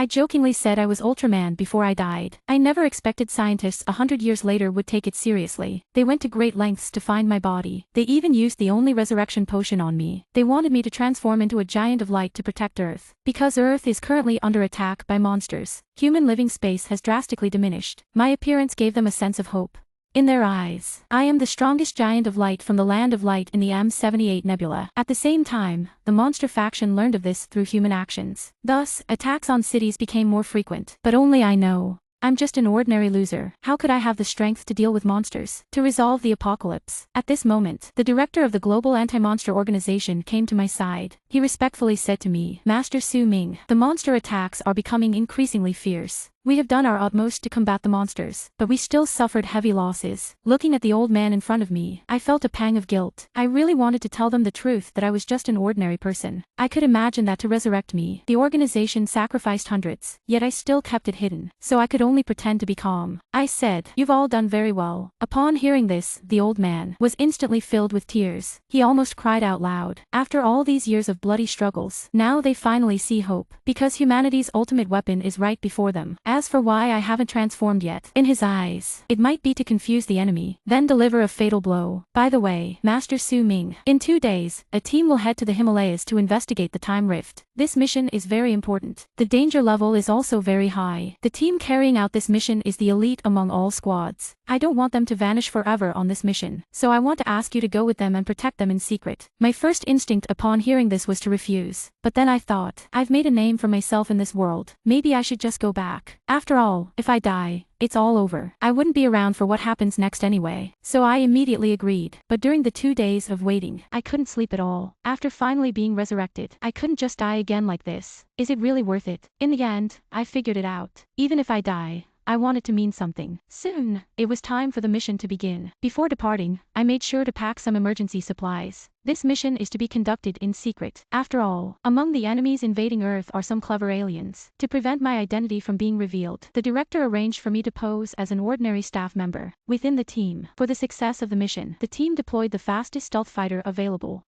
I jokingly said I was Ultraman before I died. I never expected scientists 100 years later would take it seriously. They went to great lengths to find my body. They even used the only resurrection potion on me. They wanted me to transform into a giant of light to protect Earth. Because Earth is currently under attack by monsters, human living space has drastically diminished. My appearance gave them a sense of hope. In their eyes, I am the strongest giant of light from the land of light in the M78 Nebula. At the same time, the monster faction learned of this through human actions. Thus, attacks on cities became more frequent. But only I know. I'm just an ordinary loser. How could I have the strength to deal with monsters? To resolve the apocalypse? At this moment, the director of the Global Anti-Monster Organization came to my side. He respectfully said to me, Master Su Ming, the monster attacks are becoming increasingly fierce. We have done our utmost to combat the monsters, but we still suffered heavy losses. Looking at the old man in front of me, I felt a pang of guilt. I really wanted to tell them the truth that I was just an ordinary person. I could imagine that to resurrect me, the organization sacrificed hundreds, yet I still kept it hidden, so I could only pretend to be calm. I said, "You've all done very well." Upon hearing this, the old man was instantly filled with tears. He almost cried out loud. After all these years of bloody struggles, now they finally see hope, because humanity's ultimate weapon is right before them. As for why I haven't transformed yet, in his eyes, it might be to confuse the enemy, then deliver a fatal blow. By the way, Master Su Ming, in 2 days, a team will head to the Himalayas to investigate the time rift. This mission is very important. The danger level is also very high. The team carrying out this mission is the elite among all squads. I don't want them to vanish forever on this mission, so I want to ask you to go with them and protect them in secret. My first instinct upon hearing this was to refuse, but then I thought, I've made a name for myself in this world. Maybe I should just go back. After all, if I die, it's all over. I wouldn't be around for what happens next anyway. So I immediately agreed. But during the 2 days of waiting, I couldn't sleep at all. After finally being resurrected, I couldn't just die again like this. Is it really worth it? In the end, I figured it out. Even if I die, I want it to mean something. Soon, it was time for the mission to begin. Before departing, I made sure to pack some emergency supplies. This mission is to be conducted in secret. After all, among the enemies invading Earth are some clever aliens. To prevent my identity from being revealed, the director arranged for me to pose as an ordinary staff member within the team. For the success of the mission, the team deployed the fastest stealth fighter available.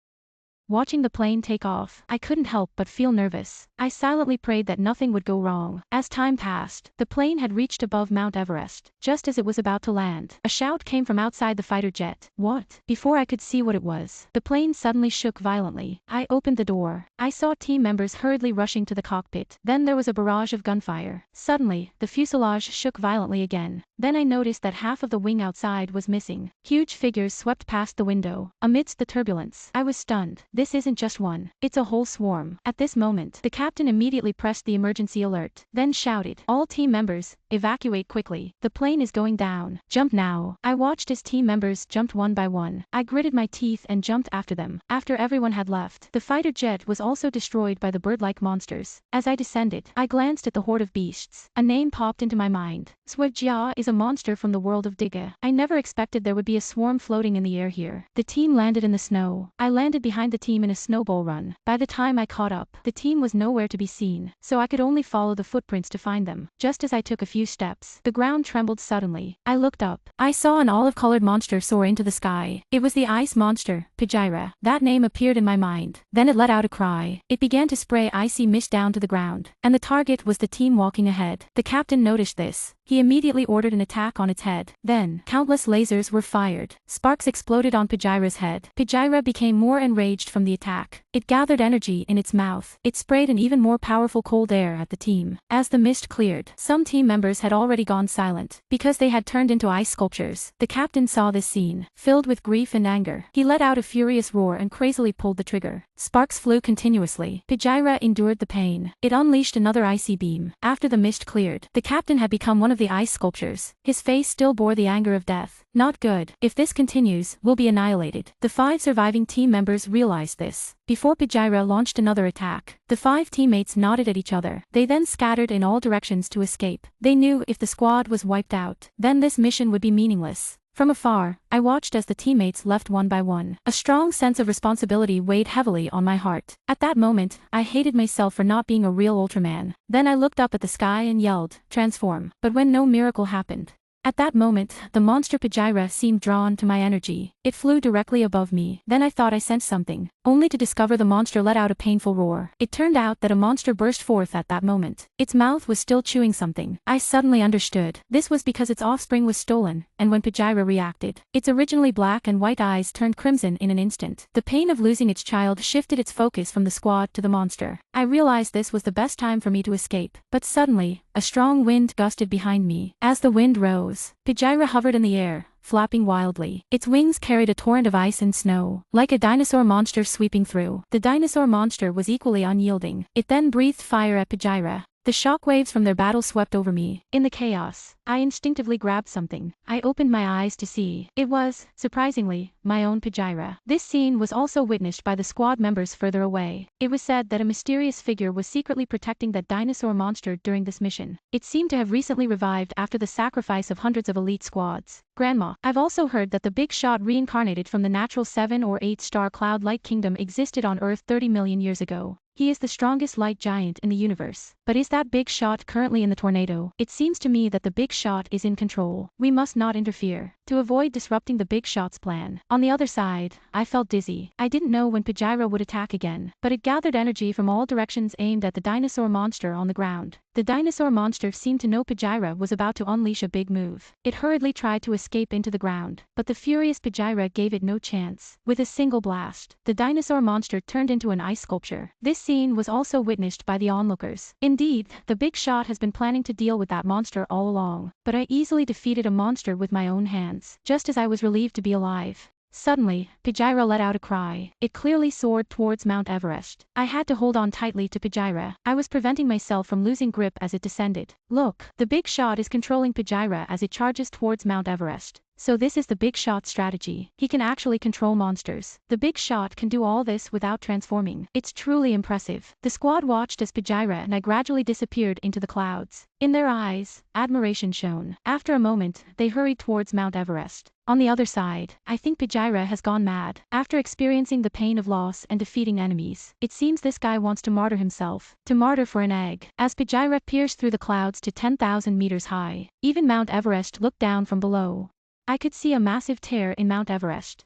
Watching the plane take off, I couldn't help but feel nervous. I silently prayed that nothing would go wrong. As time passed, the plane had reached above Mount Everest. Just as it was about to land, a shout came from outside the fighter jet. What? Before I could see what it was, the plane suddenly shook violently. I opened the door. I saw team members hurriedly rushing to the cockpit. Then there was a barrage of gunfire. Suddenly, the fuselage shook violently again. Then I noticed that half of the wing outside was missing. Huge figures swept past the window. Amidst the turbulence, I was stunned. This isn't just one. It's a whole swarm. At this moment, the captain immediately pressed the emergency alert, then shouted, "All team members, evacuate quickly. The plane is going down. Jump now." I watched as team members jumped one by one. I gritted my teeth and jumped after them. After everyone had left, the fighter jet was also destroyed by the bird-like monsters. As I descended, I glanced at the horde of beasts. A name popped into my mind. Swajia is a monster from the world of Diga. I never expected there would be a swarm floating in the air here. The team landed in the snow. I landed behind the team in a snowball run. By the time I caught up, the team was nowhere to be seen, so I could only follow the footprints to find them. Just as I took a few steps, the ground trembled suddenly. I looked up. I saw an olive-colored monster soar into the sky. It was the ice monster, Pajira. That name appeared in my mind. Then it let out a cry. It began to spray icy mist down to the ground, and the target was the team walking ahead. The captain noticed this. He immediately ordered an attack on its head. Then, countless lasers were fired. Sparks exploded on Pajira's head. Pajira became more enraged from the attack. It gathered energy in its mouth. It sprayed an even more powerful cold air at the team. As the mist cleared, some team members had already gone silent, because they had turned into ice sculptures. The captain saw this scene. Filled with grief and anger, he let out a furious roar and crazily pulled the trigger. Sparks flew continuously. Pajira endured the pain. It unleashed another icy beam. After the mist cleared, the captain had become one of the ice sculptures. His face still bore the anger of death. Not good. If this continues, we'll be annihilated. The 5 surviving team members realized this. Before Pajira launched another attack, the 5 teammates nodded at each other. They then scattered in all directions to escape. They knew if the squad was wiped out, then this mission would be meaningless. From afar, I watched as the teammates left one by one. A strong sense of responsibility weighed heavily on my heart. At that moment, I hated myself for not being a real Ultraman. Then I looked up at the sky and yelled, "Transform." But when no miracle happened. At that moment, the monster Pajira seemed drawn to my energy. It flew directly above me. Then I thought I sensed something. only to discover the monster let out a painful roar. It turned out that a monster burst forth at that moment. Its mouth was still chewing something. I suddenly understood. This was because its offspring was stolen, and when Pajira reacted, its originally black and white eyes turned crimson in an instant. The pain of losing its child shifted its focus from the squad to the monster. I realized this was the best time for me to escape, but suddenly, a strong wind gusted behind me. As the wind rose, Pajira hovered in the air, flapping wildly. Its wings carried a torrent of ice and snow, like a dinosaur monster sweeping through. The dinosaur monster was equally unyielding. It then breathed fire at Pajira. The shockwaves from their battle swept over me. In the chaos, I instinctively grabbed something. I opened my eyes to see. It was, surprisingly, my own Pajira. This scene was also witnessed by the squad members further away. It was said that a mysterious figure was secretly protecting that dinosaur monster during this mission. It seemed to have recently revived after the sacrifice of hundreds of elite squads. Grandma, I've also heard that the Big Shot reincarnated from the natural 7 or 8-star cloud light kingdom existed on Earth 30 million years ago. He is the strongest light giant in the universe. But is that Big Shot currently in the tornado? It seems to me that the Big Shot is in control. We must not interfere, to avoid disrupting the Big Shot's plan. On the other side, I felt dizzy. I didn't know when Pajira would attack again, but it gathered energy from all directions aimed at the dinosaur monster on the ground. The dinosaur monster seemed to know Pajira was about to unleash a big move. It hurriedly tried to escape into the ground, but the furious Pajira gave it no chance. With a single blast, the dinosaur monster turned into an ice sculpture. This scene was also witnessed by the onlookers. Indeed, the Big Shot has been planning to deal with that monster all along, but I easily defeated a monster with my own hands, just as I was relieved to be alive. Suddenly, Pajira let out a cry. It clearly soared towards Mount Everest. I had to hold on tightly to Pajira. I was preventing myself from losing grip as it descended. Look, the Big Shot is controlling Pajira as it charges towards Mount Everest. So this is the Big Shot strategy. He can actually control monsters. The Big Shot can do all this without transforming. It's truly impressive. The squad watched as Pajira and I gradually disappeared into the clouds. In their eyes, admiration shone. After a moment, they hurried towards Mount Everest. On the other side, I think Pajira has gone mad. After experiencing the pain of loss and defeating enemies, it seems this guy wants to martyr himself. To martyr for an egg. As Pajira pierced through the clouds to 10,000 meters high, even Mount Everest looked down from below. I could see a massive tear in Mount Everest.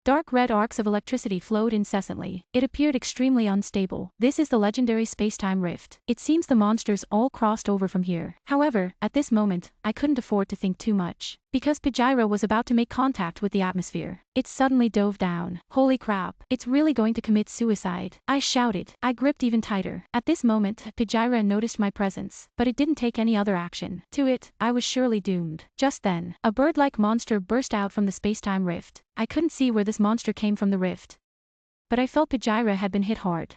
Dark red arcs of electricity flowed incessantly. It appeared extremely unstable. This is the legendary space-time rift. It seems the monsters all crossed over from here. However, at this moment, I couldn't afford to think too much. Because Pajira was about to make contact with the atmosphere, it suddenly dove down. Holy crap, it's really going to commit suicide. I shouted. I gripped even tighter. At this moment, Pajira noticed my presence, but it didn't take any other action. To it, I was surely doomed. Just then, a bird-like monster burst out from the space-time rift. I couldn't see where this monster came from the rift, but I felt Pajira had been hit hard.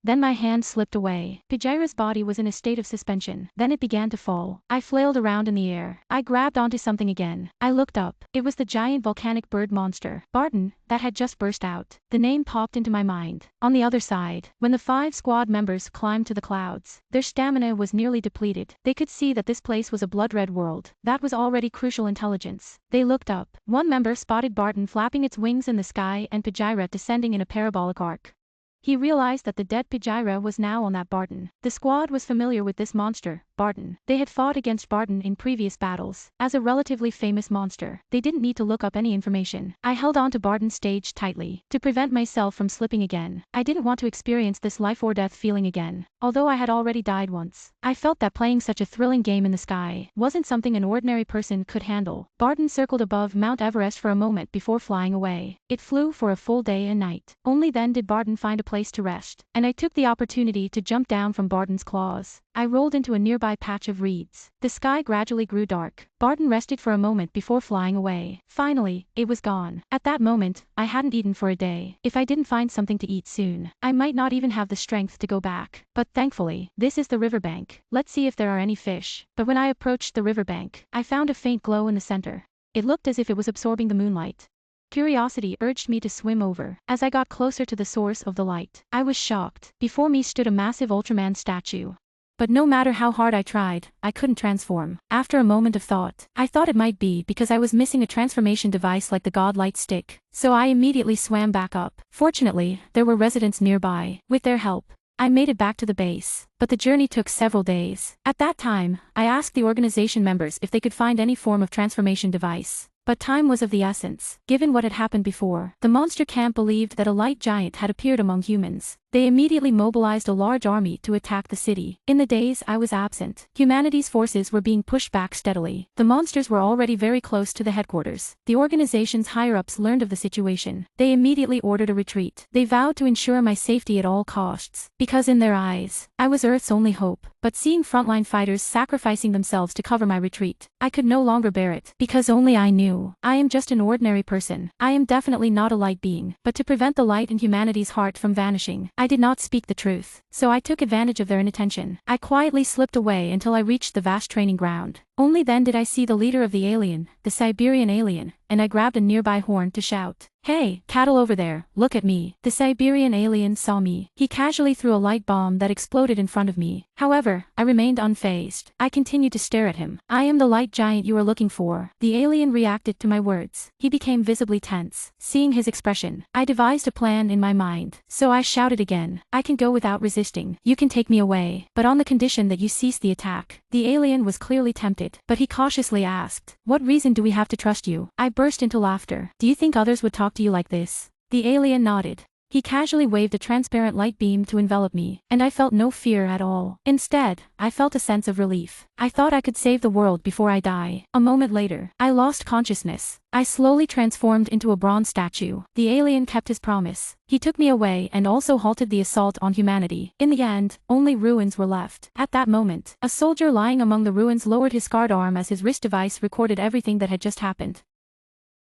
Then my hand slipped away. Pajira's body was in a state of suspension. Then it began to fall. I flailed around in the air. I grabbed onto something again. I looked up. It was the giant volcanic bird monster, Barton, that had just burst out. The name popped into my mind. On the other side, when the 5 squad members climbed to the clouds, their stamina was nearly depleted. They could see that this place was a blood-red world. That was already crucial intelligence. They looked up. One member spotted Barton flapping its wings in the sky and Pajira descending in a parabolic arc. He realized that the dead Pajira was now on that Barton. The squad was familiar with this monster, Barton. They had fought against Barton in previous battles. As a relatively famous monster, they didn't need to look up any information. I held on to Barton's stage tightly, to prevent myself from slipping again. I didn't want to experience this life or death feeling again. Although I had already died once, I felt that playing such a thrilling game in the sky wasn't something an ordinary person could handle. Barton circled above Mount Everest for a moment before flying away. It flew for a full day and night. Only then did Barton find a place to rest, and I took the opportunity to jump down from Barton's claws. I rolled into a nearby patch of reeds. The sky gradually grew dark. Barton rested for a moment before flying away. Finally, it was gone. At that moment, I hadn't eaten for a day. If I didn't find something to eat soon, I might not even have the strength to go back. But thankfully, this is the riverbank. Let's see if there are any fish. But when I approached the riverbank, I found a faint glow in the center. It looked as if it was absorbing the moonlight. Curiosity urged me to swim over. As I got closer to the source of the light, I was shocked. Before me stood a massive Ultraman statue. But no matter how hard I tried, I couldn't transform. After a moment of thought, I thought it might be because I was missing a transformation device like the God Light Stick. So I immediately swam back up. Fortunately, there were residents nearby. With their help, I made it back to the base, but the journey took several days. At that time, I asked the organization members if they could find any form of transformation device. But time was of the essence, given what had happened before. The monster camp believed that a light giant had appeared among humans. They immediately mobilized a large army to attack the city. In the days I was absent, humanity's forces were being pushed back steadily. The monsters were already very close to the headquarters. The organization's higher-ups learned of the situation. They immediately ordered a retreat. They vowed to ensure my safety at all costs, because in their eyes, I was Earth's only hope. But seeing frontline fighters sacrificing themselves to cover my retreat, I could no longer bear it, because only I knew. I am just an ordinary person. I am definitely not a light being, but to prevent the light in humanity's heart from vanishing, I did not speak the truth. So I took advantage of their inattention. I quietly slipped away until I reached the vast training ground. Only then did I see the leader of the alien, the Siberian alien, and I grabbed a nearby horn to shout, "Hey, cattle over there, look at me." The Siberian alien saw me. He casually threw a light bomb that exploded in front of me. However, I remained unfazed. I continued to stare at him. "I am the light giant you are looking for." The alien reacted to my words. He became visibly tense. Seeing his expression, I devised a plan in my mind. So I shouted again, "I can go without resisting. You can take me away, but on the condition that you cease the attack." The alien was clearly tempted, but he cautiously asked, "What reason do we have to trust you?" I burst into laughter. "Do you think others would talk to you like this?" The alien nodded. He casually waved a transparent light beam to envelop me, and I felt no fear at all. Instead, I felt a sense of relief. I thought I could save the world before I die. A moment later, I lost consciousness. I slowly transformed into a bronze statue. The alien kept his promise. He took me away and also halted the assault on humanity. In the end, only ruins were left. At that moment, a soldier lying among the ruins lowered his scarred arm as his wrist device recorded everything that had just happened.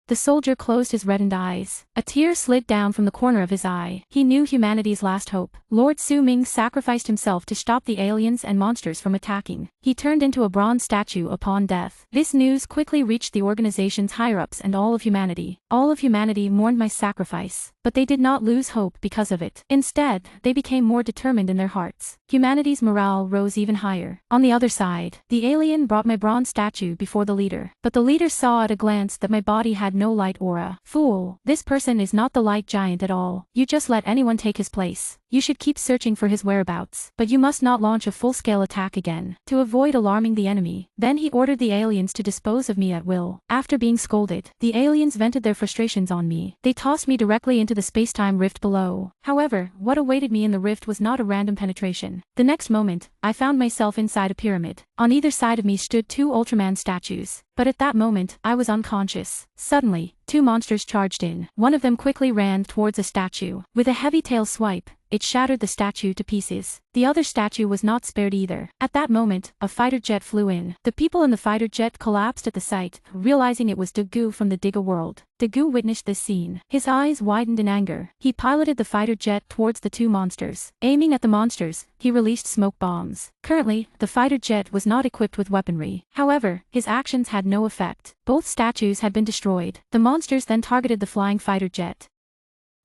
The soldier closed his reddened eyes. A tear slid down from the corner of his eye. He knew humanity's last hope. Lord Su Ming sacrificed himself to stop the aliens and monsters from attacking. He turned into a bronze statue upon death. This news quickly reached the organization's higher-ups and all of humanity. All of humanity mourned my sacrifice, but they did not lose hope because of it. Instead, they became more determined in their hearts. Humanity's morale rose even higher. On the other side, the alien brought my bronze statue before the leader, but the leader saw at a glance that my body had no light aura. "Fool, this person is not the light giant at all. You just let anyone take his place. You should keep searching for his whereabouts, but you must not launch a full-scale attack again, to avoid alarming the enemy." Then he ordered the aliens to dispose of me at will. After being scolded, the aliens vented their frustrations on me. They tossed me directly into the space-time rift below. However, what awaited me in the rift was not a random penetration. The next moment, I found myself inside a pyramid. On either side of me stood two Ultraman statues. But at that moment, I was unconscious. Suddenly, two monsters charged in. One of them quickly ran towards a statue. With a heavy tail swipe, it shattered the statue to pieces. The other statue was not spared either. At that moment, a fighter jet flew in. The people in the fighter jet collapsed at the sight, realizing it was Dagu from the Diga world. Dagu witnessed this scene. His eyes widened in anger. He piloted the fighter jet towards the two monsters. Aiming at the monsters, he released smoke bombs. Currently, the fighter jet was not equipped with weaponry. However, his actions had no effect. Both statues had been destroyed. The monsters then targeted the flying fighter jet.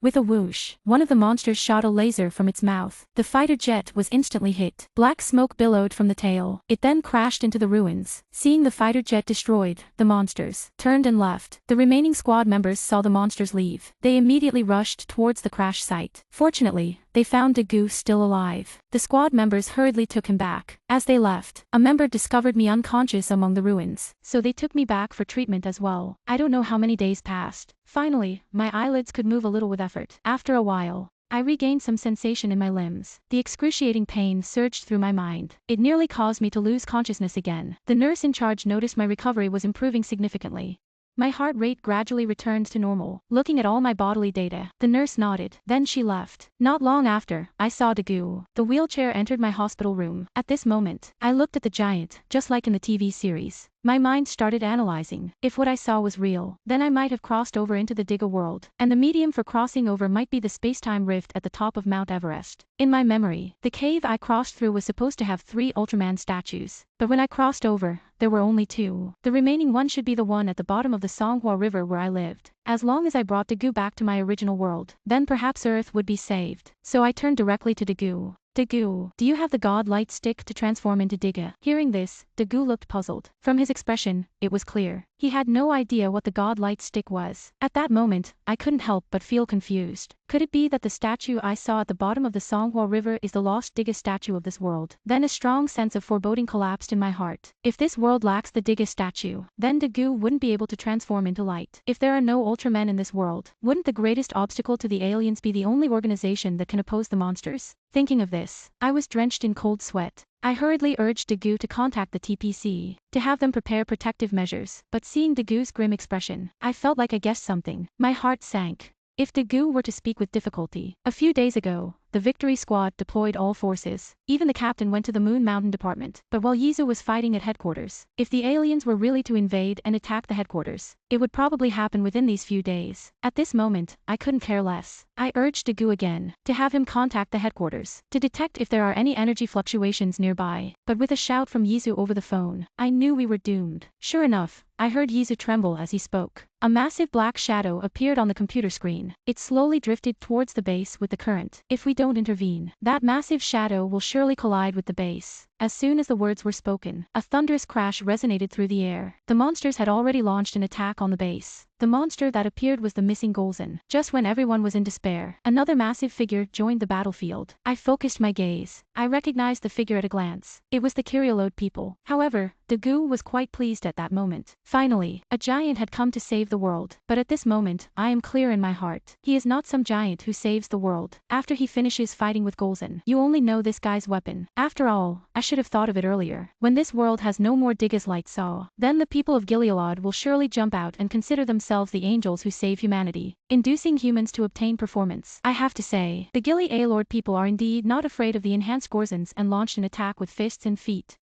With a whoosh, one of the monsters shot a laser from its mouth. The fighter jet was instantly hit. Black smoke billowed from the tail. It then crashed into the ruins. Seeing the fighter jet destroyed, the monsters turned and left. The remaining squad members saw the monsters leave. They immediately rushed towards the crash site. Fortunately, they found Dagu still alive. The squad members hurriedly took him back. As they left, a member discovered me unconscious among the ruins, so they took me back for treatment as well. I don't know how many days passed. Finally, my eyelids could move a little with effort. After a while, I regained some sensation in my limbs. The excruciating pain surged through my mind. It nearly caused me to lose consciousness again. The nurse in charge noticed my recovery was improving significantly. My heart rate gradually returned to normal. Looking at all my bodily data, the nurse nodded. Then she left. Not long after, I saw Dagu. The wheelchair entered my hospital room. At this moment, I looked at the giant, just like in the TV series. My mind started analyzing. If what I saw was real, then I might have crossed over into the Diga world, and the medium for crossing over might be the space-time rift at the top of Mount Everest. In my memory, the cave I crossed through was supposed to have 3 Ultraman statues, but when I crossed over, there were only 2. The remaining one should be the one at the bottom of the Songhua River where I lived. As long as I brought Dagu back to my original world, then perhaps Earth would be saved. So I turned directly to Dagu. "Dagu, do you have the god light stick to transform into Diga?" Hearing this, Dagu looked puzzled. From his expression, it was clear. He had no idea what the god light stick was. At that moment, I couldn't help but feel confused. Could it be that the statue I saw at the bottom of the Songhua River is the lost Diga statue of this world? Then a strong sense of foreboding collapsed in my heart. If this world lacks the Diga statue, then Dagu wouldn't be able to transform into light. If there are no Ultramen in this world, wouldn't the greatest obstacle to the aliens be the only organization that can oppose the monsters? Thinking of this, I was drenched in cold sweat. I hurriedly urged Dagu to contact the TPC, to have them prepare protective measures, but seeing Dagu's grim expression, I felt like I guessed something. My heart sank. If Dagu were to speak with difficulty. A few days ago, the Victory Squad deployed all forces. Even the captain went to the Moon Mountain Department. But while Yizu was fighting at headquarters, if the aliens were really to invade and attack the headquarters, it would probably happen within these few days. At this moment, I couldn't care less. I urged Dagu again, to have him contact the headquarters, to detect if there are any energy fluctuations nearby. But with a shout from Yizu over the phone, I knew we were doomed. Sure enough, I heard Yizu tremble as he spoke. A massive black shadow appeared on the computer screen. It slowly drifted towards the base with the current. If we don't intervene, that massive shadow will surely collide with the base. As soon as the words were spoken, a thunderous crash resonated through the air. The monsters had already launched an attack on the base. The monster that appeared was the missing Golzon. Just when everyone was in despair, another massive figure joined the battlefield. I focused my gaze. I recognized the figure at a glance. It was the Kyriolode people. However, Dagu was quite pleased at that moment. Finally, a giant had come to save the world. But at this moment, I am clear in my heart. He is not some giant who saves the world. After he finishes fighting with Golzon, you only know this guy's weapon. After all, I should have thought of it earlier. When this world has no more Diga's light saw, then the people of Gilead will surely jump out and consider themselves the angels who save humanity, inducing humans to obtain performance. I have to say, the Gilead people are indeed not afraid of the enhanced Golzons and launched an attack with fists and feet.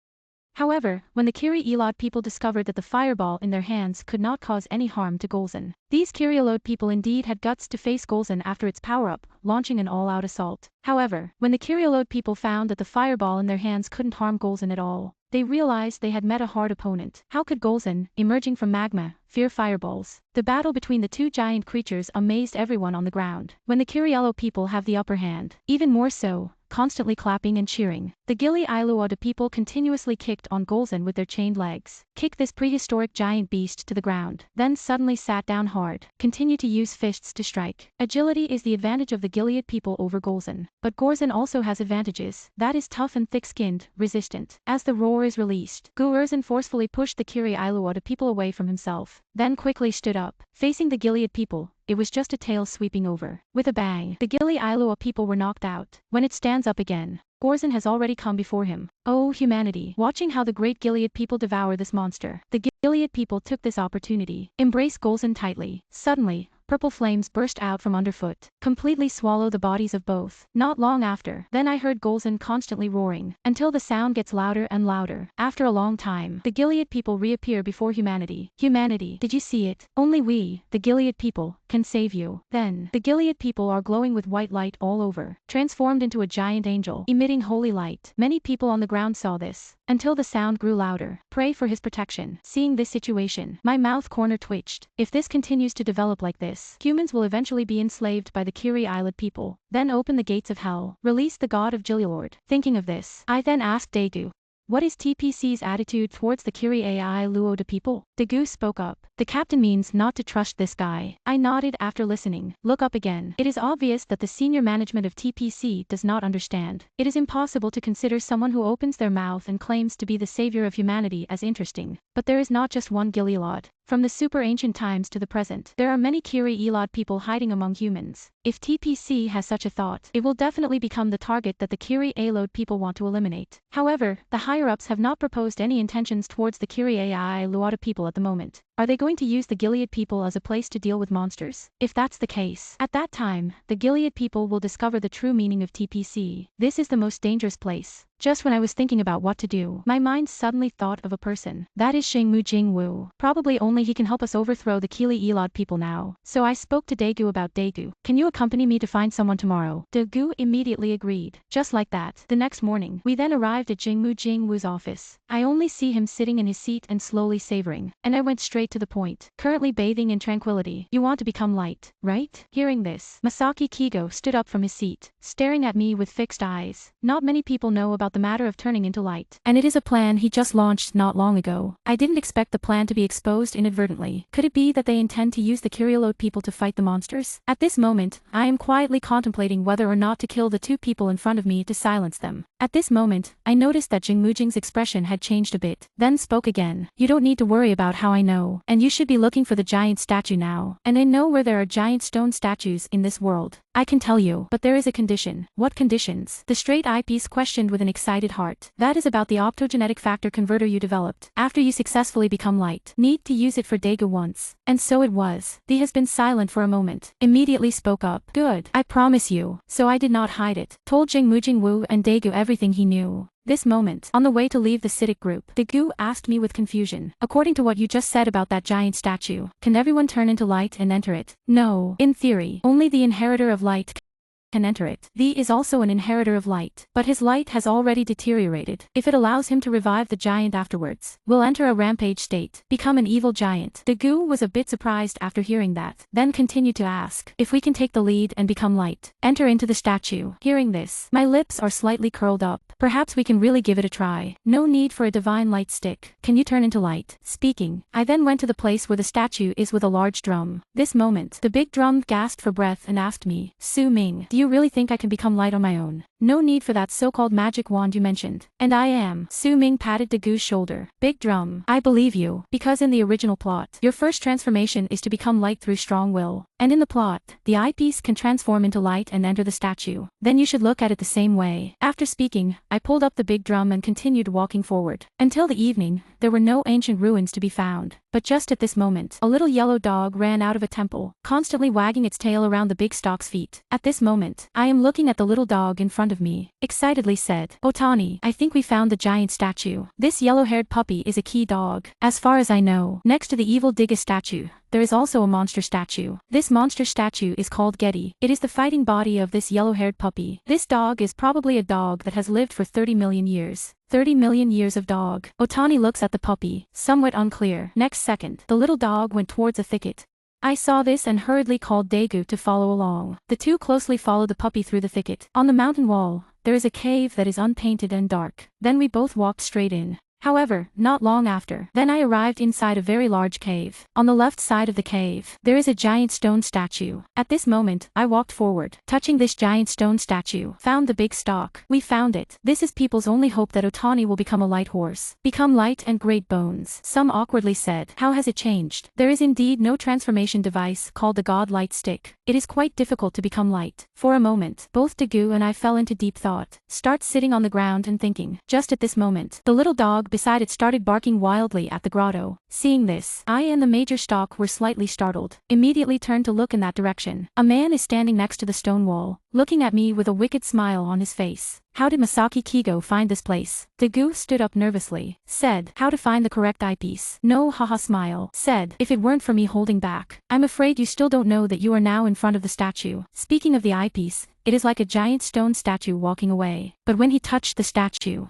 However, when the Kyriolode people discovered that the fireball in their hands could not cause any harm to Golzon, these Kyriolode people indeed had guts to face Golzon after its power-up, launching an all-out assault. However, when the Kyriolode people found that the fireball in their hands couldn't harm Golzon at all, they realized they had met a hard opponent. How could Golzon, emerging from magma, fear fireballs? The battle between the two giant creatures amazed everyone on the ground. When the Kyriolode people have the upper hand, even more so, constantly clapping and cheering, the Gilead people continuously kicked on Golzon with their chained legs, kicked this prehistoric giant beast to the ground, then suddenly sat down hard, continue to use fists to strike. Agility is the advantage of the Gilead people over Golzon, but Golzon also has advantages, that is tough and thick-skinned, resistant. As the roar is released, Golzon forcefully pushed the Kyriolode people away from himself, then quickly stood up, facing the Gilead people. It was just a tail sweeping over. With a bang, the Gilead people were knocked out. When it stands up again, Golzon has already come before him. Oh humanity! Watching how the great Gilead people devour this monster, the Gilead people took this opportunity. Embrace Golzon tightly. Suddenly, purple flames burst out from underfoot, completely swallow the bodies of both. Not long after, then I heard Golzon constantly roaring, until the sound gets louder and louder. After a long time, the Gilead people reappear before humanity. Humanity, did you see it? Only we, the Gilead people, can save you. Then, the Gilead people are glowing with white light all over, transformed into a giant angel, emitting holy light. Many people on the ground saw this, until the sound grew louder. Pray for his protection. Seeing this situation, my mouth corner twitched. If this continues to develop like this, humans will eventually be enslaved by the Kyriolode people. Then open the gates of hell. Release the god of Gilead. Thinking of this, I then asked Dagu, what is TPC's attitude towards the Kyriolode people? Dagu spoke up. The captain means not to trust this guy. I nodded after listening. Look up again. It is obvious that the senior management of TPC does not understand. It is impossible to consider someone who opens their mouth and claims to be the savior of humanity as interesting. But there is not just one Gilead. From the super ancient times to the present, there are many Kyriolode people hiding among humans. If TPC has such a thought, it will definitely become the target that the Kyriolode people want to eliminate. However, the higher-ups have not proposed any intentions towards the Kyriolode people at the moment. Are they going to use the Gilead people as a place to deal with monsters? If that's the case, at that time, the Gilead people will discover the true meaning of TPC. This is the most dangerous place. Just when I was thinking about what to do, my mind suddenly thought of a person. That is Xingmu Jingwu. Probably only he can help us overthrow the Gilead people now. So I spoke to Dagu about Dagu. Can you accompany me to find someone tomorrow? Dagu immediately agreed. Just like that, the next morning, we then arrived at Xingmu Jingwu's office. I only see him sitting in his seat and slowly savoring, and I went straight to the point. Currently bathing in tranquility. You want to become light, right? Hearing this, Masaki Kigo stood up from his seat, staring at me with fixed eyes. Not many people know about the matter of turning into light, and it is a plan he just launched not long ago. I didn't expect the plan to be exposed inadvertently. Could it be that they intend to use the Kyrielode people to fight the monsters? At this moment, I am quietly contemplating whether or not to kill the two people in front of me to silence them. At this moment, I noticed that Jingmujing's expression had changed a bit, then spoke again. You don't need to worry about how I know, and you should be looking for the giant statue now. And I know where there are giant stone statues in this world. I can tell you, but there is a condition. What conditions? The straight eyepiece questioned with an excited heart. That is about the optogenetic factor converter you developed. After you successfully become light, need to use it for Daegu once. And so it was. He has been silent for a moment. Immediately spoke up. Good. I promise you. So I did not hide it. Told Jingmujing Wu and Daegu everything he knew. This moment, on the way to leave the CITIC group, Daegu asked me with confusion. According to what you just said about that giant statue, can everyone turn into light and enter it? No. In theory, only the inheritor of light can enter it. Thee is also an inheritor of light, but his light has already deteriorated. If it allows him to revive the giant afterwards, will enter a rampage state, become an evil giant. Daegu was a bit surprised after hearing that, then continued to ask, if we can take the lead and become light, enter into the statue. Hearing this, my lips are slightly curled up. Perhaps we can really give it a try. No need for a divine light stick. Can you turn into light? Speaking, I then went to the place where the statue is with a large drum. This moment, the big drum gasped for breath and asked me, Su Ming, do you really think I can become light on my own? No need for that so-called magic wand you mentioned. And I am. Su Ming patted Dagu's shoulder. Big drum. I believe you. Because in the original plot, your first transformation is to become light through strong will. And in the plot, the eyepiece can transform into light and enter the statue. Then you should look at it the same way. After speaking, I pulled up the big drum and continued walking forward. Until the evening, there were no ancient ruins to be found. But just at this moment, a little yellow dog ran out of a temple, constantly wagging its tail around the big stock's feet. At this moment, I am looking at the little dog in front of me, excitedly said, Otani, I think we found the giant statue. This yellow-haired puppy is a key dog. As far as I know, next to the evil Digga statue, there is also a monster statue. This monster statue is called Getty. It is the fighting body of this yellow-haired puppy. This dog is probably a dog that has lived for 30 million years. 30 million years of dog. Otani looks at the puppy, somewhat unclear. Next second, the little dog went towards a thicket. I saw this and hurriedly called Daegu to follow along. The two closely followed the puppy through the thicket. On the mountain wall, there is a cave that is unpainted and dark. Then we both walked straight in. However, not long after, then I arrived inside a very large cave. On the left side of the cave, there is a giant stone statue. At this moment, I walked forward, touching this giant stone statue, found the big stalk. We found it. This is people's only hope that Otani will become a light horse. Become light and great bones. Some awkwardly said, how has it changed? There is indeed no transformation device called the God Light Stick. It is quite difficult to become light. For a moment, both Daegu and I fell into deep thought. Start sitting on the ground and thinking. Just at this moment, the little dog beside it started barking wildly at the grotto. Seeing this, I and the major stalk were slightly startled. Immediately turned to look in that direction. A man is standing next to the stone wall, looking at me with a wicked smile on his face. How did Masaki Kigo find this place? Daegu stood up nervously. Said, how to find the correct eyepiece. No haha smile. Said, if it weren't for me holding back. I'm afraid you still don't know that you are now in front of the statue. Speaking of the eyepiece, it is like a giant stone statue walking away. But when he touched the statue,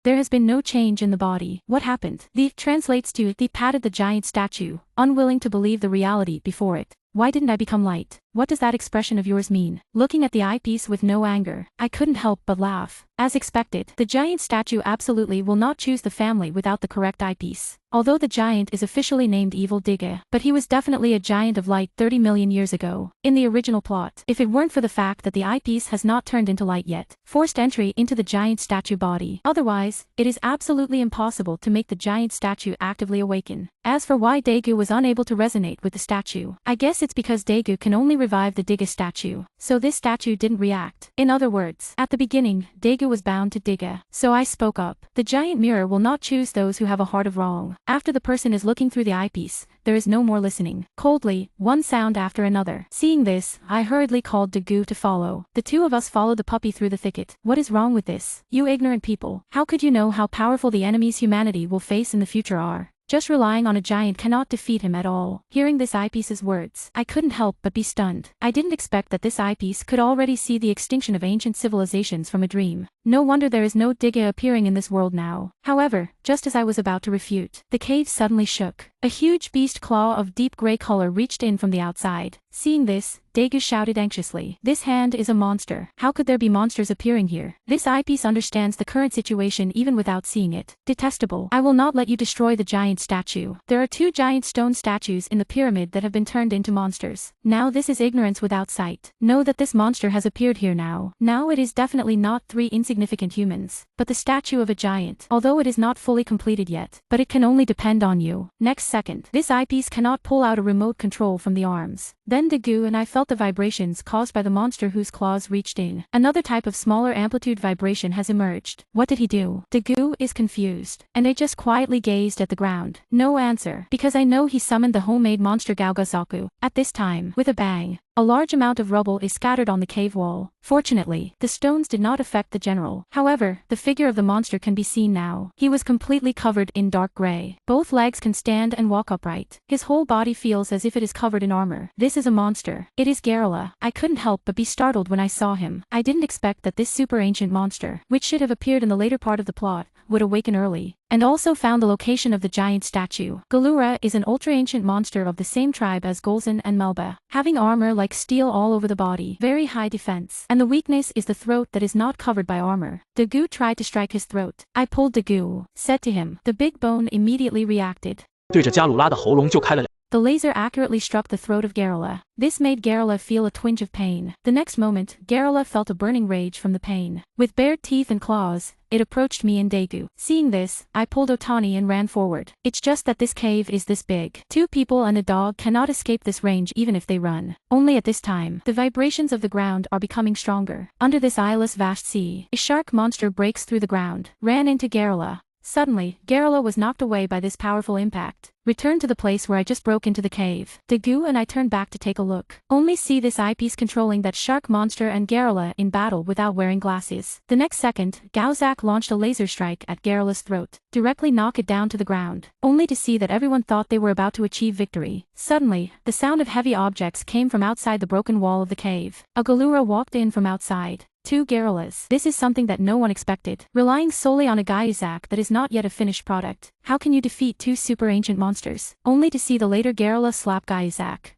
there has been no change in the body. What happened? The translates to, he patted the giant statue, unwilling to believe the reality before it. Why didn't I become light? What does that expression of yours mean? Looking at the eyepiece with no anger, I couldn't help but laugh. As expected, the giant statue absolutely will not choose the family without the correct eyepiece. Although the giant is officially named Evil Digga, but he was definitely a giant of light 30 million years ago. In the original plot, if it weren't for the fact that the eyepiece has not turned into light yet, forced entry into the giant statue body. Otherwise, it is absolutely impossible to make the giant statue actively awaken. As for why Daegu was unable to resonate with the statue, I guess it's because Daegu can only revive the Digga statue, so this statue didn't react. In other words, at the beginning, Daegu was bound to Digga. So I spoke up. The giant mirror will not choose those who have a heart of wrong. After the person is looking through the eyepiece, there is no more listening. Coldly, one sound after another. Seeing this, I hurriedly called Daegu to follow. The two of us followed the puppy through the thicket. What is wrong with this? You ignorant people. How could you know how powerful the enemies humanity will face in the future are? Just relying on a giant cannot defeat him at all. Hearing this eyepiece's words, I couldn't help but be stunned. I didn't expect that this eyepiece could already see the extinction of ancient civilizations from a dream. No wonder there is no Diga appearing in this world now. However, just as I was about to refute, the cave suddenly shook. A huge beast claw of deep gray color reached in from the outside. Seeing this, Daegu shouted anxiously. This hand is a monster. How could there be monsters appearing here? This eyepiece understands the current situation even without seeing it. Detestable. I will not let you destroy the giant statue. There are 2 giant stone statues in the pyramid that have been turned into monsters. Now this is ignorance without sight. Know that this monster has appeared here now. Now it is definitely not 3 insignificant humans, but the statue of a giant, although it is not fully completed yet. But it can only depend on you. Next second, this eyepiece cannot pull out a remote control from the arms. Then Daegu and I felt the vibrations caused by the monster whose claws reached in. Another type of smaller amplitude vibration has emerged. What did he do? Daegu is confused, and I just quietly gazed at the ground. No answer, because I know he summoned the homemade monster Gaogasaku. At this time, with a bang, a large amount of rubble is scattered on the cave wall. Fortunately, the stones did not affect the general. However, the figure of the monster can be seen now. He was completely covered in dark gray. Both legs can stand and walk upright. His whole body feels as if it is covered in armor. This is a monster. It is Garrula. I couldn't help but be startled when I saw him. I didn't expect that this super ancient monster, which should have appeared in the later part of the plot, would awaken early. And also found the location of the giant statue. Galura is an ultra-ancient monster of the same tribe as Golzan and Melba, having armor like steel all over the body, very high defense, and the weakness is the throat that is not covered by armor. Daegu tried to strike his throat. I pulled Daegu, said to him. The big bone immediately reacted. 对着加鲁拉的喉咙就开了。 The laser accurately struck the throat of Garrula. This made Garrula feel a twinge of pain. The next moment, Garrula felt a burning rage from the pain. With bared teeth and claws, it approached me and Daegu. Seeing this, I pulled Otani and ran forward. It's just that this cave is this big. 2 people and a dog cannot escape this range even if they run. Only at this time, the vibrations of the ground are becoming stronger. Under this eyeless vast sea, a shark monster breaks through the ground, ran into Garrula. Suddenly, Garrula was knocked away by this powerful impact. Returned to the place where I just broke into the cave. Daegu and I turned back to take a look. Only see this eyepiece controlling that shark monster and Garrula in battle without wearing glasses. The next second, Gaozak launched a laser strike at Garrula's throat, directly knock it down to the ground, only to see that everyone thought they were about to achieve victory. Suddenly, the sound of heavy objects came from outside the broken wall of the cave. A Galura walked in from outside. 2 Garrulas. This is something that no one expected. Relying solely on a Gaozak that is not yet a finished product. How can you defeat 2 super ancient monsters? Only to see the later Garrula slap Gaozak.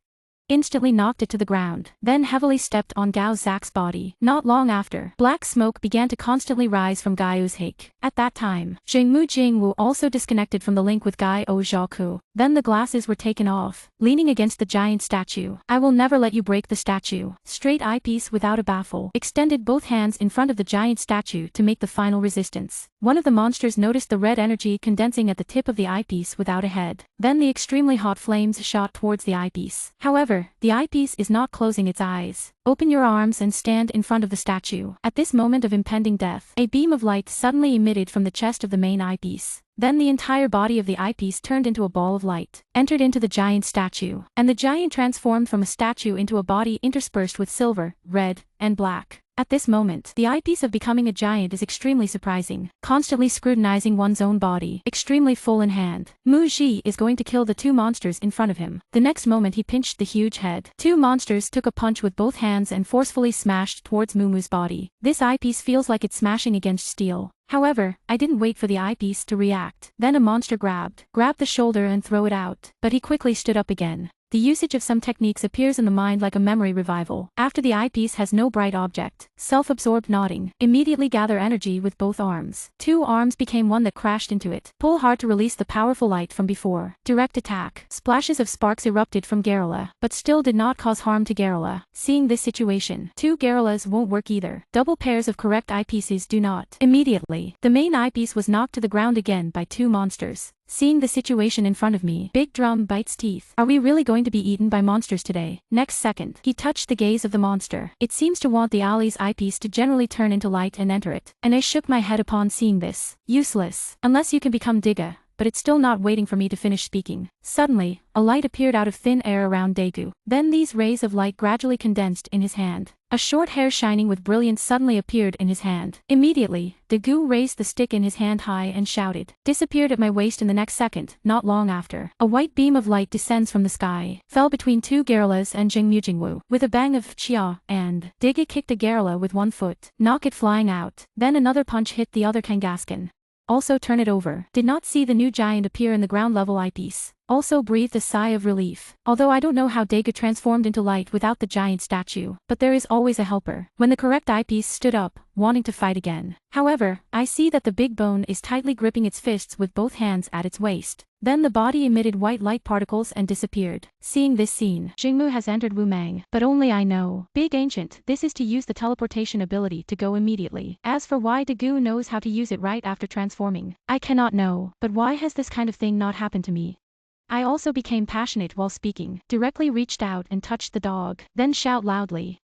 Instantly knocked it to the ground, then heavily stepped on Gao Zak's body. Not long after, black smoke began to constantly rise from Gaiu's hake. At that time, Jingmu Jingwu also disconnected from the link with Gai O Zhaku. Then the glasses were taken off, leaning against the giant statue. I will never let you break the statue. Straight eyepiece without a baffle, extended both hands in front of the giant statue to make the final resistance. One of the monsters noticed the red energy condensing at the tip of the eyepiece without a head. Then the extremely hot flames shot towards the eyepiece. However, the eyepiece is not closing its eyes. Open your arms and stand in front of the statue. At this moment of impending death, a beam of light suddenly emitted from the chest of the main eyepiece. Then the entire body of the eyepiece turned into a ball of light, entered into the giant statue, and the giant transformed from a statue into a body interspersed with silver, red, and black. At this moment, the eyepiece of becoming a giant is extremely surprising, constantly scrutinizing one's own body, extremely full in hand. Mu Ji is going to kill the 2 monsters in front of him. The next moment he pinched the huge head. 2 monsters took a punch with both hands and forcefully smashed towards Mumu's body. This eyepiece feels like it's smashing against steel. However, I didn't wait for the eyepiece to react. Then a monster grabbed the shoulder and threw it out. But he quickly stood up again. The usage of some techniques appears in the mind like a memory revival. After the eyepiece has no bright object, self-absorbed nodding, immediately gather energy with both arms. 2 arms became one that crashed into it. Pull hard to release the powerful light from before. Direct attack. Splashes of sparks erupted from Garrula, but still did not cause harm to Garrula. Seeing this situation, 2 Garrulas won't work either. Double pairs of correct eyepieces do not. Immediately, the main eyepiece was knocked to the ground again by 2 monsters. Seeing the situation in front of me, Big Drum bites teeth. Are we really going to be eaten by monsters today? Next second, he touched the gaze of the monster. It seems to want the Ali's eyepiece to generally turn into light and enter it. And I shook my head upon seeing this. Useless. Unless you can become Diga. But it's still not waiting for me to finish speaking. Suddenly, a light appeared out of thin air around Daegu. Then these rays of light gradually condensed in his hand. A short hair shining with brilliance suddenly appeared in his hand. Immediately, Daegu raised the stick in his hand high and shouted. Disappeared at my waist in the next second. Not long after, a white beam of light descends from the sky, fell between two gorillas and Jingmu. With a bang of chia, and Daegu kicked a gorilla with one foot, knock it flying out. Then another punch hit the other Kangaskhan. Also turn it over. Did not see the new giant appear in the ground level eyepiece. Also breathed a sigh of relief. Although I don't know how Daegu transformed into light without the giant statue, but there is always a helper. When the correct eyepiece stood up, wanting to fight again. However, I see that the big bone is tightly gripping its fists with both hands at its waist. Then the body emitted white light particles and disappeared. Seeing this scene, Jingmu has entered Wu Mang, but only I know. Big Ancient, this is to use the teleportation ability to go immediately. As for why Daegu knows how to use it right after transforming, I cannot know, but why has this kind of thing not happened to me? I also became passionate while speaking, directly reached out and touched the dog, then shout loudly.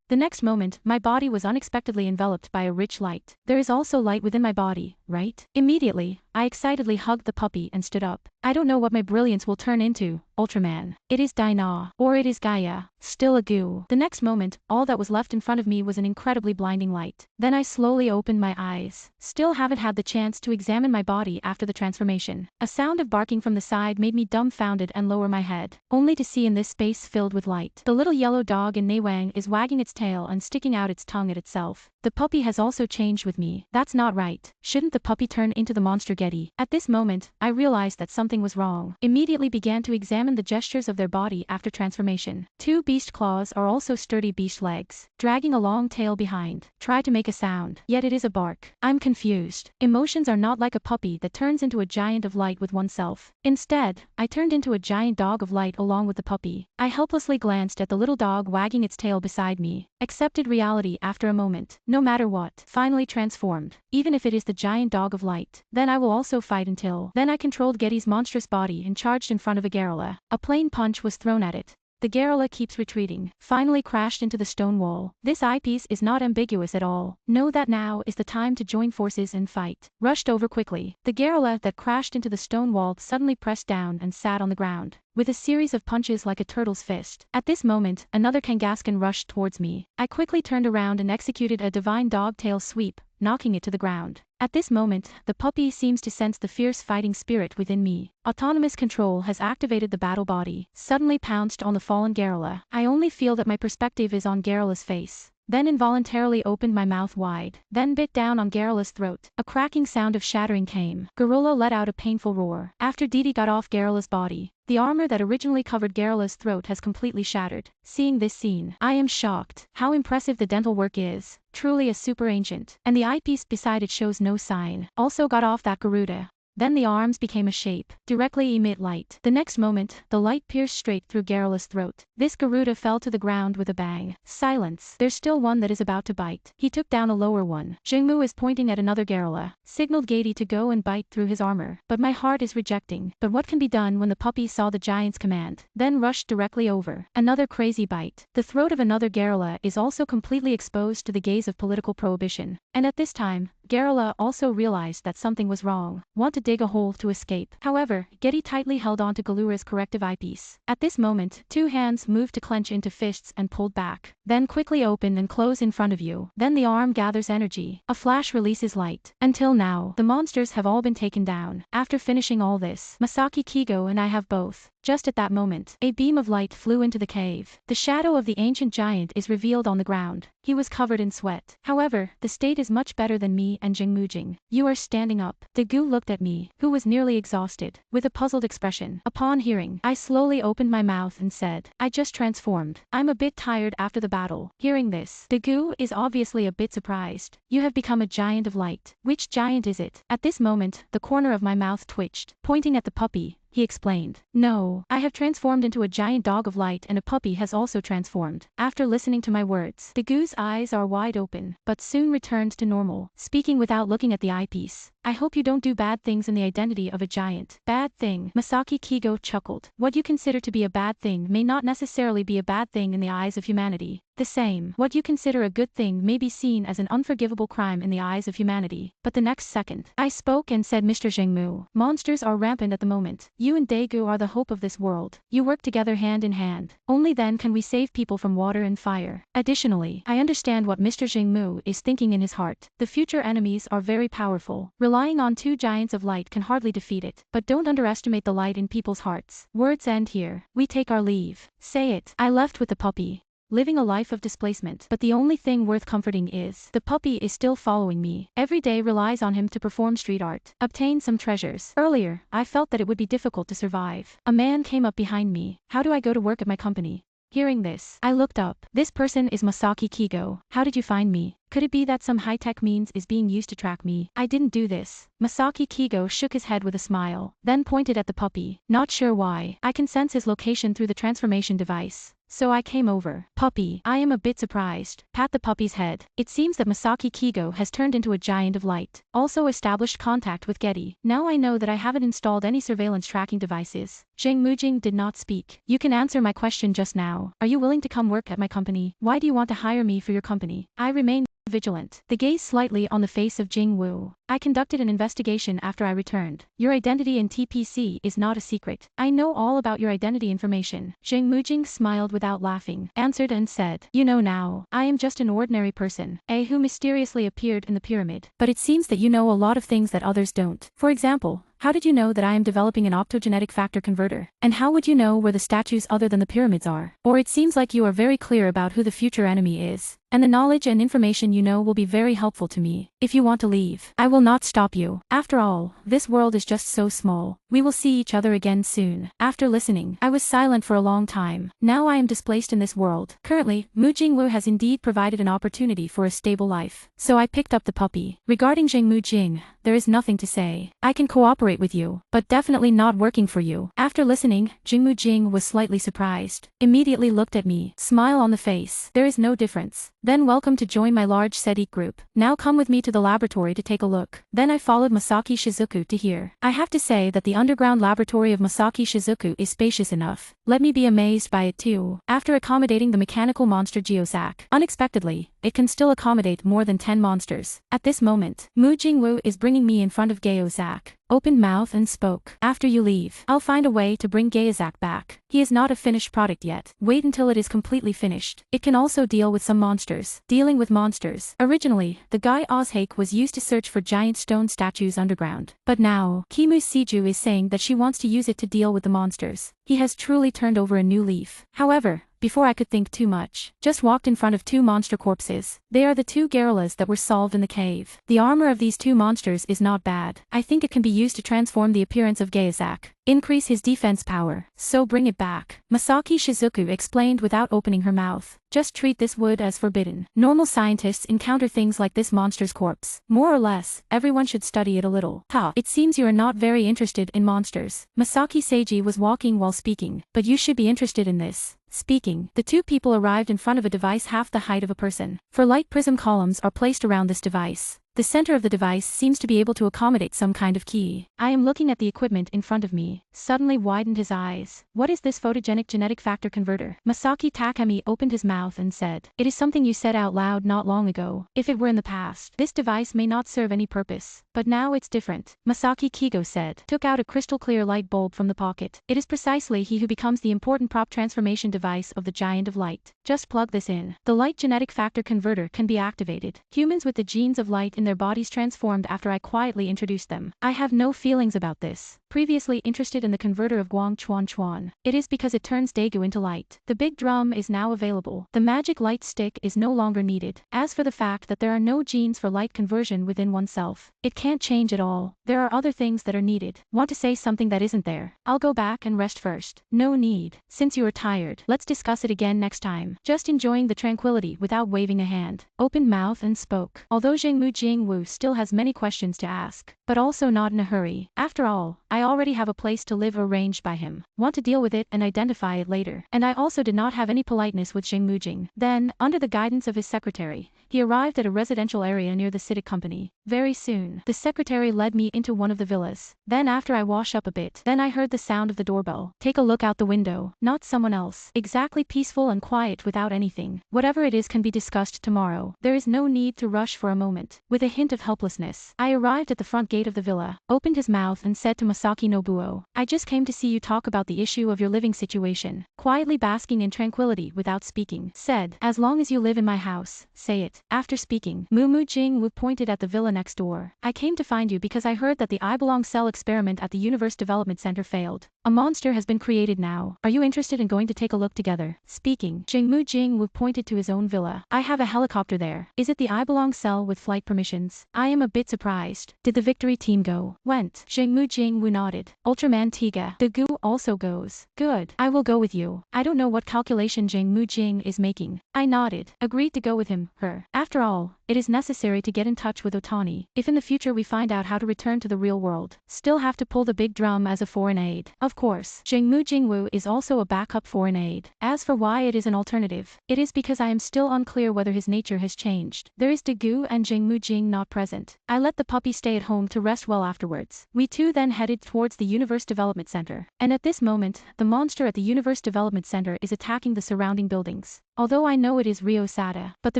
The next moment, my body was unexpectedly enveloped by a rich light. There is also light within my body, right? Immediately, I excitedly hugged the puppy and stood up. I don't know what my brilliance will turn into, Ultraman. It is Daina, or it is Gaia, still a goo. The next moment, all that was left in front of me was an incredibly blinding light. Then I slowly opened my eyes. Still haven't had the chance to examine my body after the transformation. A sound of barking from the side made me dumbfounded and lower my head, only to see in this space filled with light. The little yellow dog in Neiwang is wagging its tail and sticking out its tongue at itself. The puppy has also changed with me. That's not right. Shouldn't the puppy turn into the monster Getty? At this moment, I realized that something was wrong. Immediately began to examine the gestures of their body after transformation. Two beast claws are also sturdy beast legs, dragging a long tail behind. Try to make a sound, yet it is a bark. I'm confused. Emotions are not like a puppy that turns into a giant of light with oneself. Instead, I turned into a giant dog of light along with the puppy. I helplessly glanced at the little dog wagging its tail beside me. Accepted reality after a moment. No matter what, finally transformed. Even if it is the giant dog of light, then I will also fight until. Then I controlled Getty's monstrous body and charged in front of a gorilla. A plain punch was thrown at it. The gorilla keeps retreating, finally crashed into the stone wall. This eyepiece is not ambiguous at all. Know that now is the time to join forces and fight. Rushed over quickly. The gorilla that crashed into the stone wall suddenly pressed down and sat on the ground, with a series of punches like a turtle's fist. At this moment, another Kangaskhan rushed towards me. I quickly turned around and executed a divine dog tail sweep, knocking it to the ground. At this moment, the puppy seems to sense the fierce fighting spirit within me. Autonomous control has activated the battle body, suddenly pounced on the fallen gorilla. I only feel that my perspective is on gorilla's face. Then involuntarily opened my mouth wide, then bit down on Gorilla's throat. A cracking sound of shattering came. Gorilla let out a painful roar. After Didi got off Gorilla's body, the armor that originally covered Gorilla's throat has completely shattered. Seeing this scene, I am shocked. How impressive the dental work is. Truly a super ancient. And the eyepiece beside it shows no sign. Also got off that Garuda. Then the arms became a shape, directly emit light. The next moment, the light pierced straight through Gorilla's throat. This Garuda fell to the ground with a bang. Silence. There's still one that is about to bite. He took down a lower one. Jingmu is pointing at another gorilla. Signaled Gady to go and bite through his armor. But my heart is rejecting. But what can be done when the puppy saw the giant's command? Then rushed directly over. Another crazy bite. The throat of another gorilla is also completely exposed to the gaze of political prohibition. And at this time, Gorilla also realized that something was wrong. Want to dig a hole to escape. However, Getty tightly held on to Galura's corrective eyepiece. At this moment, two hands moved to clench into fists and pulled back. Then quickly open and close in front of you. Then the arm gathers energy. A flash releases light. Until now, the monsters have all been taken down. After finishing all this, Masaki Kigo and I have both. Just at that moment, a beam of light flew into the cave. The shadow of the ancient giant is revealed on the ground. He was covered in sweat. However, the state is much better than me and Jingmujing. You are standing up. Daegu looked at me, who was nearly exhausted, with a puzzled expression. Upon hearing, I slowly opened my mouth and said, I just transformed. I'm a bit tired after the battle. Hearing this, Daegu is obviously a bit surprised. You have become a giant of light. Which giant is it? At this moment, the corner of my mouth twitched. Pointing at the puppy, he explained. No, I have transformed into a giant dog of light and a puppy has also transformed. After listening to my words, Dagu's eyes are wide open, but soon returned to normal, speaking without looking at the eyepiece. I hope you don't do bad things in the identity of a giant. Bad thing. Masaki Kigo chuckled. What you consider to be a bad thing may not necessarily be a bad thing in the eyes of humanity. The same. What you consider a good thing may be seen as an unforgivable crime in the eyes of humanity. But the next second, I spoke and said, Mr. Jingmu, monsters are rampant at the moment. You and Daegu are the hope of this world. You work together hand in hand. Only then can we save people from water and fire. Additionally, I understand what Mr. Jingmu is thinking in his heart. The future enemies are very powerful. Relying on two giants of light can hardly defeat it. But don't underestimate the light in people's hearts. Words end here. We take our leave. Say it. I left with the puppy, living a life of displacement. But the only thing worth comforting is, the puppy is still following me. Every day relies on him to perform street art, obtain some treasures. Earlier, I felt that it would be difficult to survive. A man came up behind me. How do I go to work at my company? Hearing this, I looked up. This person is Masaki Kigo. How did you find me? Could it be that some high-tech means is being used to track me? I didn't do this. Masaki Kigo shook his head with a smile, then pointed at the puppy. Not sure why. I can sense his location through the transformation device. So I came over. Puppy. I am a bit surprised. Pat the puppy's head. It seems that Masaki Kigo has turned into a giant of light. Also established contact with Getty. Now I know that I haven't installed any surveillance tracking devices. Zheng Mujing did not speak. You can answer my question just now. Are you willing to come work at my company? Why do you want to hire me for your company? I remained vigilant. The gaze slightly on the face of Jing Wu. I conducted an investigation after I returned. Your identity in TPC is not a secret. I know all about your identity information. Zheng Mujing smiled without laughing, answered and said, you know now, I am just an ordinary person, who mysteriously appeared in the pyramid. But it seems that you know a lot of things that others don't. For example, how did you know that I am developing an optogenetic factor converter? And how would you know where the statues other than the pyramids are? Or it seems like you are very clear about who the future enemy is. And the knowledge and information you know will be very helpful to me. If you want to leave, I will not stop you. After all, this world is just so small. We will see each other again soon. After listening, I was silent for a long time. Now I am displaced in this world. Currently, Mu Jingwu has indeed provided an opportunity for a stable life. So I picked up the puppy. Regarding Zheng Mujing, there is nothing to say. I can cooperate with you, but definitely not working for you. After listening, Zheng Mujing was slightly surprised. Immediately looked at me, smile on the face. There is no difference. Then welcome to join my large SETI group. Now come with me to the laboratory to take a look. Then I followed Masaki Shizuku to here. I have to say that the underground laboratory of Masaki Shizuku is spacious enough. Let me be amazed by it too. After accommodating the mechanical monster Geosac, unexpectedly, it can still accommodate more than 10 monsters. At this moment, Mu Jingwu is bringing me in front of Geosac, opened mouth and spoke. After you leave, I'll find a way to bring Geosac back. He is not a finished product yet. Wait until it is completely finished. It can also deal with some monsters. Dealing with monsters. Originally, the guy Ozhake was used to search for giant stone statues underground. But now, Kimu Siju is saying that she wants to use it to deal with the monsters. He has truly turned over a new leaf. However, before I could think too much, just walked in front of 2 monster corpses. They are the 2 gorillas that were solved in the cave. The armor of these 2 monsters is not bad. I think it can be used to transform the appearance of Geosac. Increase his defense power. So bring it back. Masaki Shizuku explained without opening her mouth. Just treat this wood as forbidden. Normal scientists encounter things like this monster's corpse. More or less, everyone should study it a little. It seems you are not very interested in monsters. Masaki Seiji was walking while speaking, but you should be interested in this. Speaking, the 2 people arrived in front of a device half the height of a person. For light prism columns are placed around this device. The center of the device seems to be able to accommodate some kind of key. I am looking at the equipment in front of me. Suddenly widened his eyes. What is this photogenic genetic factor converter? Masaki Takemi opened his mouth and said, it is something you said out loud not long ago. If it were in the past, this device may not serve any purpose. But now it's different. Masaki Kigo said, took out a crystal clear light bulb from the pocket. It is precisely he who becomes the important prop transformation device of the Giant of Light. Just plug this in. The light genetic factor converter can be activated. Humans with the genes of light in their bodies transformed after I quietly introduced them. I have no feelings about this. Previously interested in the converter of Guang Chuan Chuan. It is because it turns Daegu into light. The big drum is now available. The magic light stick is no longer needed. As for the fact that there are no genes for light conversion within oneself, it can't change at all. There are other things that are needed. Want to say something that isn't there? I'll go back and rest first. No need. Since you are tired, let's discuss it again next time. Just enjoying the tranquility without waving a hand. Opened mouth and spoke. Although Zheng Mujing still has many questions to ask, but also not in a hurry. After all, I already have a place to live arranged by him. Want to deal with it and identify it later. And I also did not have any politeness with Zheng Mujing. Then, under the guidance of his secretary, he he arrived at a residential area near the Citic company. Very soon, the secretary led me into one of the villas. Then after I wash up a bit, then I heard the sound of the doorbell. Take a look out the window. Not someone else. Exactly peaceful and quiet without anything. Whatever it is can be discussed tomorrow. There is no need to rush for a moment. With a hint of helplessness, I arrived at the front gate of the villa, opened his mouth and said to Masaki Nobuo, I just came to see you talk about the issue of your living situation. Quietly basking in tranquility without speaking, said, as long as you live in my house, say it. After speaking, Mumu Jingwu pointed at the villa next door. I came to find you because I heard that the I Belong cell experiment at the Universe Development Center failed. A monster has been created now. Are you interested in going to take a look together? Speaking, Jingmu Jingwu pointed to his own villa. I have a helicopter there. Is it the I Belong cell with flight permissions? I am a bit surprised. Did the victory team go? Went. Jingmu Jingwu nodded. Ultraman Tiga. The Gu also goes. Good. I will go with you. I don't know what calculation Jingmu Jing is making. I nodded. Agreed to go with him, her. After all, it is necessary to get in touch with Otani. If in the future we find out how to return to the real world, still have to pull the big drum as a foreign aid. Of course, Jingmu Jingwu is also a backup foreign aid. As for why it is an alternative, it is because I am still unclear whether his nature has changed. There is Degu and Jingmu Jing not present. I let the puppy stay at home to rest well afterwards. We two then headed towards the Universe Development Center. And at this moment, the monster at the Universe Development Center is attacking the surrounding buildings. Although I know it is Ryosada, but the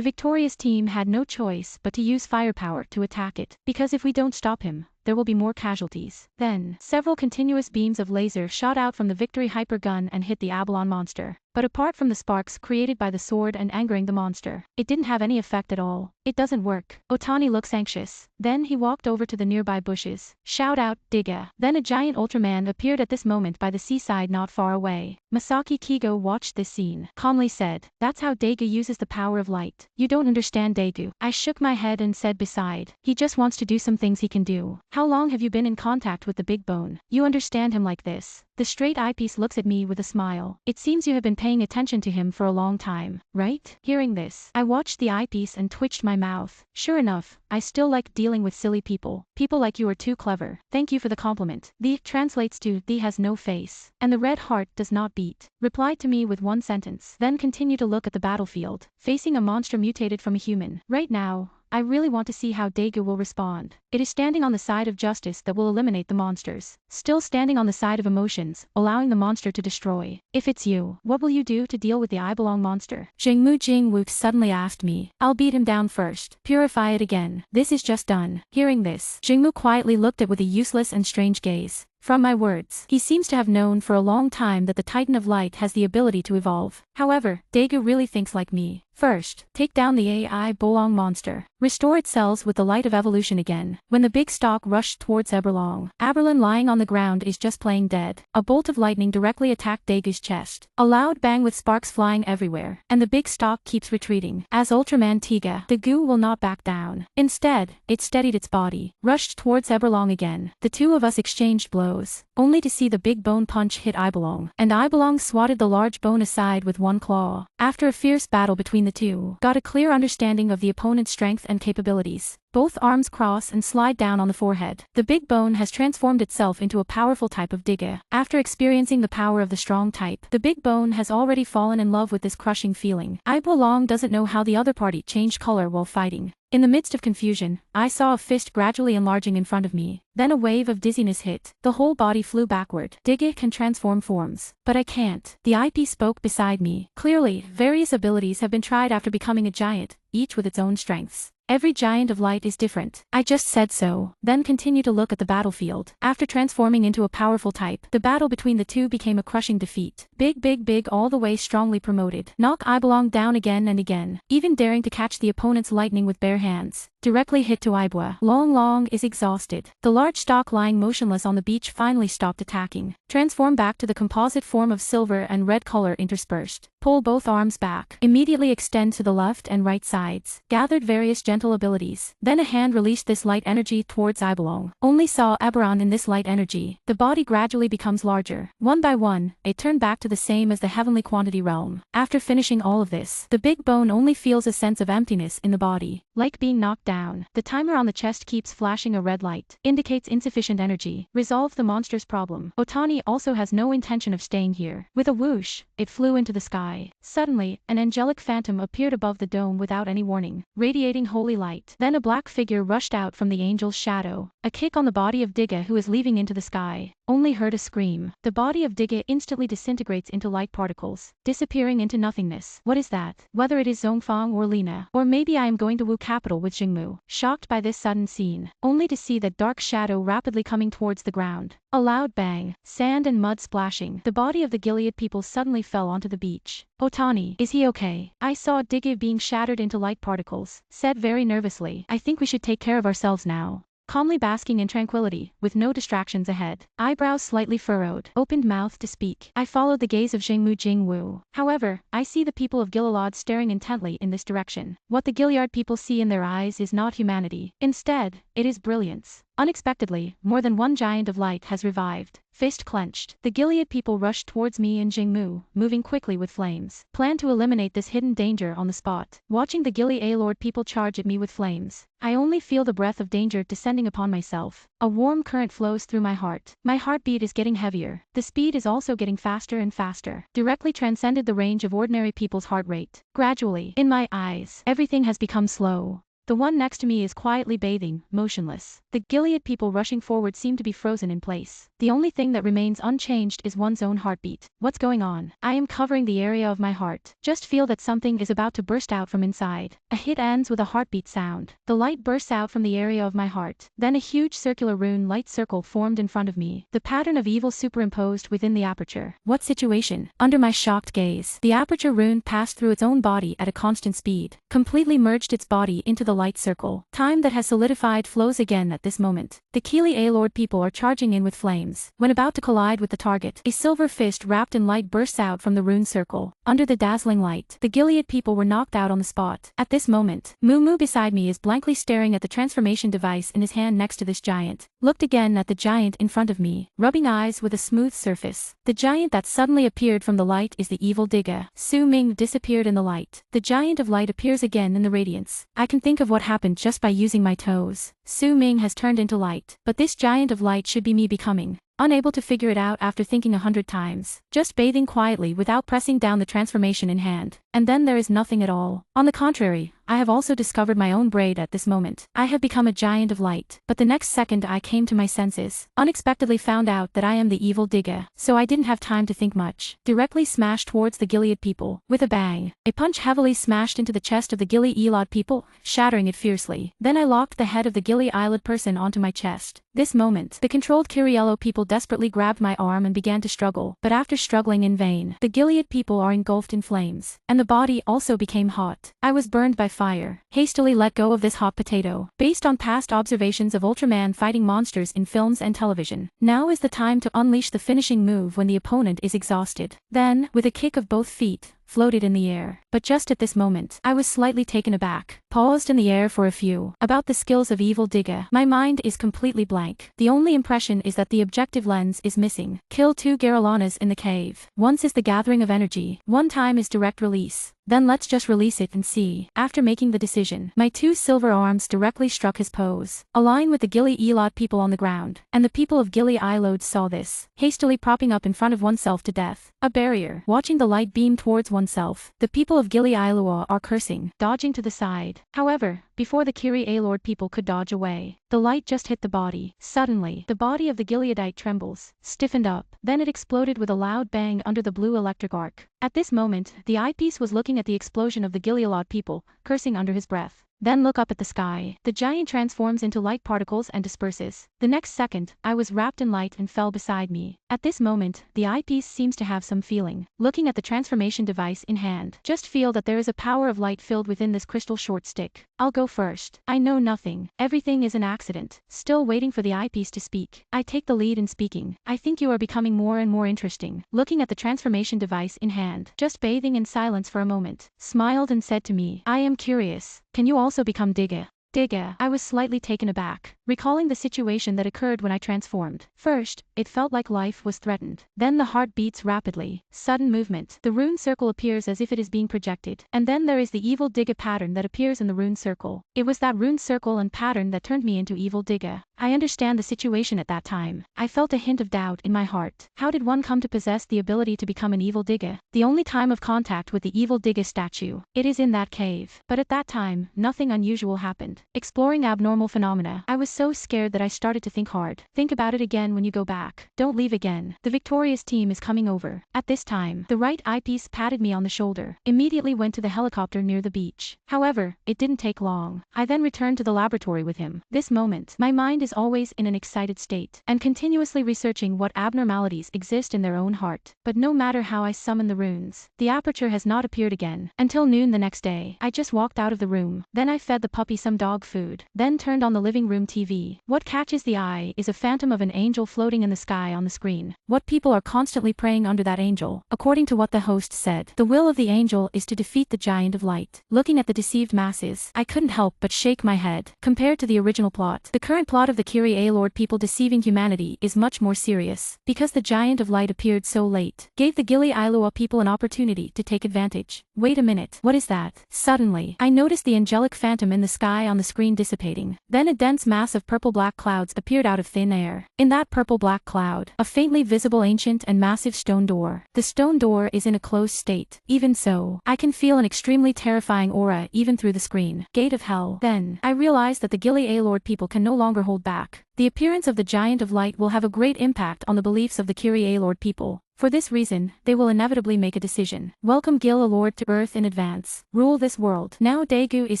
victorious team had no choice but to use firepower to attack it, because if we don't stop him, there will be more casualties. Then, several continuous beams of laser shot out from the Victory Hyper Gun and hit the Abalon monster. But apart from the sparks created by the sword and angering the monster, it didn't have any effect at all. It doesn't work. Otani looks anxious. Then he walked over to the nearby bushes. Shout out, Diga. Then a giant Ultraman appeared at this moment by the seaside not far away. Masaki Kigo watched this scene. Calmly said, that's how Daegu uses the power of light. You don't understand Daegu. I shook my head and said beside, he just wants to do some things he can do. How long have you been in contact with the big bone? You understand him like this? The straight eyepiece looks at me with a smile. It seems you have been paying attention to him for a long time, right? Hearing this, I watched the eyepiece and twitched my mouth. Sure enough, I still like dealing with silly people. People like you are too clever. Thank you for the compliment. The translates to, the has no face. And the red heart does not beat. Replied to me with one sentence. Then continue to look at the battlefield, facing a monster mutated from a human. Right now, I really want to see how Daegu will respond. It is standing on the side of justice that will eliminate the monsters. Still standing on the side of emotions, allowing the monster to destroy. If it's you, what will you do to deal with the I Belong monster? Jingmu Jingwu suddenly asked me. I'll beat him down first. Purify it again. This is just done. Hearing this, Jingmu quietly looked at with a useless and strange gaze. From my words, he seems to have known for a long time that the Titan of Light has the ability to evolve. However, Daegu really thinks like me. First, take down the AI Bolong monster. Restore its cells with the light of evolution again. When the big stalk rushed towards Eberlong, Aberlin lying on the ground is just playing dead. A bolt of lightning directly attacked Daegu's chest. A loud bang with sparks flying everywhere, and the big stalk keeps retreating. As Ultraman Tiga, the goo will not back down. Instead, it steadied its body, rushed towards Eberlong again. The two of us exchanged blows, only to see the big bone punch hit Ibelong, and Ibelong swatted the large bone aside with one claw. After a fierce battle between the two, got a clear understanding of the opponent's strength and capabilities. Both arms cross and slide down on the forehead. The big bone has transformed itself into a powerful type of Diga. After experiencing the power of the strong type, the big bone has already fallen in love with this crushing feeling. Ibelong doesn't know how the other party changed color while fighting. In the midst of confusion, I saw a fist gradually enlarging in front of me. Then a wave of dizziness hit. The whole body flew backward. Diga can transform forms, but I can't. The IP spoke beside me. Clearly, various abilities have been tried after becoming a giant, each with its own strengths. Every giant of light is different. I just said so. Then continue to look at the battlefield. After transforming into a powerful type, the battle between the two became a crushing defeat. Big all the way strongly promoted. Knock Ibelong down again and again, even daring to catch the opponent's lightning with bare hands. Directly hit to Ibwa. Long is exhausted. The large stalk lying motionless on the beach finally stopped attacking. Transform back to the composite form of silver and red color interspersed. Pull both arms back. Immediately extend to the left and right sides. Gathered various gentle abilities. Then a hand released this light energy towards Ibelong. Only saw Eberron in this light energy. The body gradually becomes larger. One by one, it turned back to the same as the heavenly quantity realm. After finishing all of this, the big bone only feels a sense of emptiness in the body, like being knocked down. down. The timer on the chest keeps flashing a red light. Indicates insufficient energy. Resolve the monster's problem. Otani also has no intention of staying here. With a whoosh, it flew into the sky. Suddenly, an angelic phantom appeared above the dome without any warning, radiating holy light. Then a black figure rushed out from the angel's shadow. A kick on the body of Digga, who is leaving into the sky. Only heard a scream. The body of Digga instantly disintegrates into light particles, disappearing into nothingness. What is that? Whether it is Zhongfang or Lina, or maybe I am going to Wu capital with Jingmu. Shocked by this sudden scene, only to see that dark shadow rapidly coming towards the ground. A loud bang, sand and mud splashing. The body of the Gilead people suddenly fell onto the beach. Otani, is he okay? I saw Digga being shattered into light particles, said very nervously. I think we should take care of ourselves now. Calmly basking in tranquility, with no distractions ahead. Eyebrows slightly furrowed, opened mouth to speak. I followed the gaze of Jingwu. However, I see the people of Gilead staring intently in this direction. What the Gilead people see in their eyes is not humanity. Instead, it is brilliance. Unexpectedly, more than one giant of light has revived. Fist clenched. The Gilead people rushed towards me and Jingmu, moving quickly with flames. Plan to eliminate this hidden danger on the spot. Watching the Gilead people charge at me with flames, I only feel the breath of danger descending upon myself. A warm current flows through my heart. My heartbeat is getting heavier. The speed is also getting faster and faster. Directly transcended the range of ordinary people's heart rate. Gradually, in my eyes, everything has become slow. The one next to me is quietly bathing, motionless. The Gilead people rushing forward seem to be frozen in place. The only thing that remains unchanged is one's own heartbeat. What's going on? I am covering the area of my heart. Just feel that something is about to burst out from inside. A hit ends with a heartbeat sound. The light bursts out from the area of my heart. Then a huge circular rune light circle formed in front of me. The pattern of evil superimposed within the aperture. What situation? Under my shocked gaze, the aperture rune passed through its own body at a constant speed, completely merged its body into the light circle. Time that has solidified flows again at this moment. The Keeley Lord people are charging in with flames. When about to collide with the target, a silver fist wrapped in light bursts out from the rune circle. Under the dazzling light, the Gilead people were knocked out on the spot. At this moment, Moo beside me is blankly staring at the transformation device in his hand next to this giant. Looked again at the giant in front of me, rubbing eyes with a smooth surface. The giant that suddenly appeared from the light is the evil Digga. Su Ming disappeared in the light. The giant of light appears again in the radiance. I can think of what happened just by using my toes. Su Ming has turned into light, but this giant of light should be me becoming. Unable to figure it out after thinking 100 times. Just bathing quietly without pressing down the transformation in hand. And then there is nothing at all. On the contrary, I have also discovered my own braid at this moment. I have become a giant of light. But the next second I came to my senses. Unexpectedly found out that I am the evil Digga. So I didn't have time to think much. Directly smashed towards the Gilead people. With a bang. A punch heavily smashed into the chest of the Gilead people, shattering it fiercely. Then I locked the head of the Gilead person onto my chest. This moment, the controlled Kiriello people desperately grabbed my arm and began to struggle. But after struggling in vain, the Gilead people are engulfed in flames. And the body also became hot. I was burned by fire. Hastily let go of this hot potato. Based on past observations of Ultraman fighting monsters in films and television, now is the time to unleash the finishing move when the opponent is exhausted. Then, with a kick of both feet, floated in the air. But just at this moment, I was slightly taken aback. Paused in the air for a few. About the skills of evil Digga. My mind is completely blank. The only impression is that the objective lens is missing. Kill 2 Garalanas in the cave. Once is the gathering of energy. One time is direct release. Then let's just release it and see. After making the decision, my 2 silver arms directly struck his pose. Align with the Gilead people on the ground. And the people of Gilead saw this. Hastily propping up in front of oneself to death. A barrier. Watching the light beam towards oneself. The people of Gilead are cursing, dodging to the side. However, before the Kiri Lord people could dodge away, the light just hit the body. Suddenly, the body of the Gileadite trembles, stiffened up. Then it exploded with a loud bang under the blue electric arc. At this moment, the eyepiece was looking at the explosion of the Gilead people, cursing under his breath. Then look up at the sky. The giant transforms into light particles and disperses. The next second, I was wrapped in light and fell beside me. At this moment, the eyepiece seems to have some feeling. Looking at the transformation device in hand, just feel that there is a power of light filled within this crystal short stick. I'll go first. I know nothing. Everything is an accident. Still waiting for the eyepiece to speak. I take the lead in speaking. I think you are becoming more and more interesting. Looking at the transformation device in hand, just bathing in silence for a moment, smiled and said to me, I am curious. Can you also become Digga? Digga. I was slightly taken aback. recalling the situation that occurred when I transformed. First, it felt like life was threatened. Then the heart beats rapidly. Sudden movement. The rune circle appears as if it is being projected. And then there is the evil Digga pattern that appears in the rune circle. It was that rune circle and pattern that turned me into evil Digga. I understand the situation at that time. I felt a hint of doubt in my heart. How did one come to possess the ability to become an evil Digga? The only time of contact with the evil Digga statue. It is in that cave. But at that time, nothing unusual happened. Exploring abnormal phenomena. I was so scared that I started to think hard. Think about it again when you go back. Don't leave again. The victorious team is coming over. At this time, the right eyepiece patted me on the shoulder. Immediately went to the helicopter near the beach. However, it didn't take long. I then returned to the laboratory with him. This moment, my mind is always in an excited state, and continuously researching what abnormalities exist in their own heart. But no matter how I summon the runes, the aperture has not appeared again. Until noon the next day, I just walked out of the room. Then I fed the puppy some dog food. Then turned on the living room TV. What catches the eye is a phantom of an angel floating in the sky on the screen. What people are constantly praying under that angel? According to what the host said, the will of the angel is to defeat the giant of light. Looking at the deceived masses, I couldn't help but shake my head. Compared to the original plot, the current plot of the Kyrie Lord people deceiving humanity is much more serious. Because the giant of light appeared so late, gave the Gili Ailua people an opportunity to take advantage. Wait a minute, what is that? Suddenly, I noticed the angelic phantom in the sky on the screen dissipating. Then a dense mass of purple-black clouds appeared out of thin air. In that purple-black cloud, a faintly visible ancient and massive stone door. The stone door is in a closed state. Even so, I can feel an extremely terrifying aura even through the screen. Gate of hell. Then, I realized that the Gili Ailord people can no longer hold back. The appearance of the giant of light will have a great impact on the beliefs of the Kyrie Lord people. For this reason, they will inevitably make a decision. Welcome Gil Lord to Earth in advance. Rule this world. Now Daegu is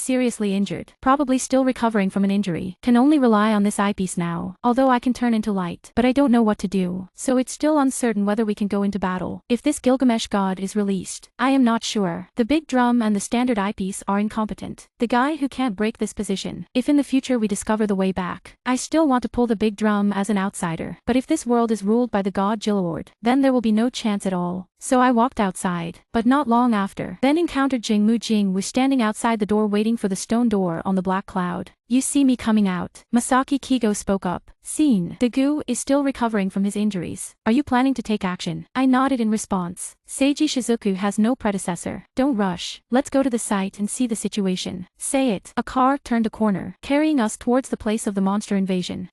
seriously injured, probably still recovering from an injury. Can only rely on this eyepiece now, although I can turn into light. But I don't know what to do, so it's still uncertain whether we can go into battle. If this Gilgamesh god is released, I am not sure. The big drum and the standard eyepiece are incompetent. The guy who can't break this position. If in the future we discover the way back, I still want to pull the big drum as an outsider. But if this world is ruled by the god Gilord, then there will be no chance at all. So I walked outside, but not long after. Then encountered Jingmu Jing was standing outside the door waiting for the stone door on the black cloud. You see me coming out. Masaki Kigo spoke up. Scene. Daegu is still recovering from his injuries. Are you planning to take action? I nodded in response. Seiji Shizuku has no predecessor. Don't rush. Let's go to the site and see the situation. Say it. A car turned a corner, carrying us towards the place of the monster invasion.